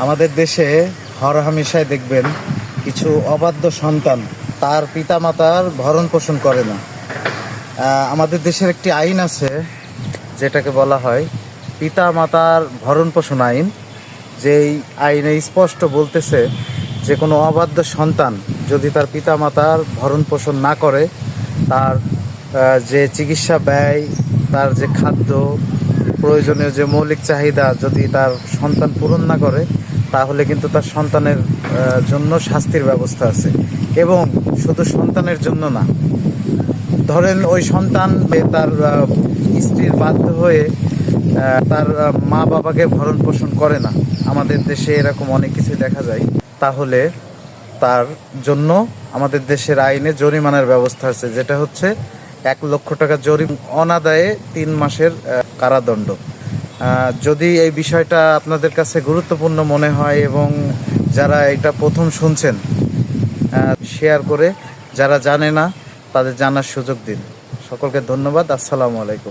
আমাদের দেশে হরহামেশাই দেখবেন কিছু অবাধ্য সন্তান তার পিতামাতার ভরণ পোষণ করে না। আমাদের দেশের একটি আইন আছে যেটাকে বলা হয় পিতামাতার ভরণ পোষণ আইন। যেই আইনে স্পষ্ট বলতেছে যে কোনো অবাধ্য সন্তান যদি তার পিতামাতার ভরণ পোষণ না করে, তার যে চিকিৎসা ব্যয়, তার যে খাদ্য, প্রয়োজনীয় যে মৌলিক চাহিদা যদি তার সন্তান পূরণ না করে, তাহলে কিন্তু তার সন্তানের জন্য শাস্তির ব্যবস্থা আছে। এবং শুধু সন্তানের জন্য না, ধরেন ওই সন্তান তার স্ত্রীর বাধ্য হয়ে তার মা বাবাকে ভরণ পোষণ করে না, আমাদের দেশে এরকম অনেক কিছু দেখা যায়, তাহলে তার জন্য আমাদের দেশের আইনে জরিমানার ব্যবস্থা আছে, যেটা হচ্ছে 1,00,000 টাকা অনাদায়ে 3 মাসের কারাদণ্ড। যদি এই বিষয়টা আপনাদের কাছে গুরুত্বপূর্ণ মনে হয় এবং যারা এটা প্রথম শুনছেন, শেয়ার করে যারা জানে না তাদের জানার সুযোগ দিন। সকলকে ধন্যবাদ। আসসালামু আলাইকুম।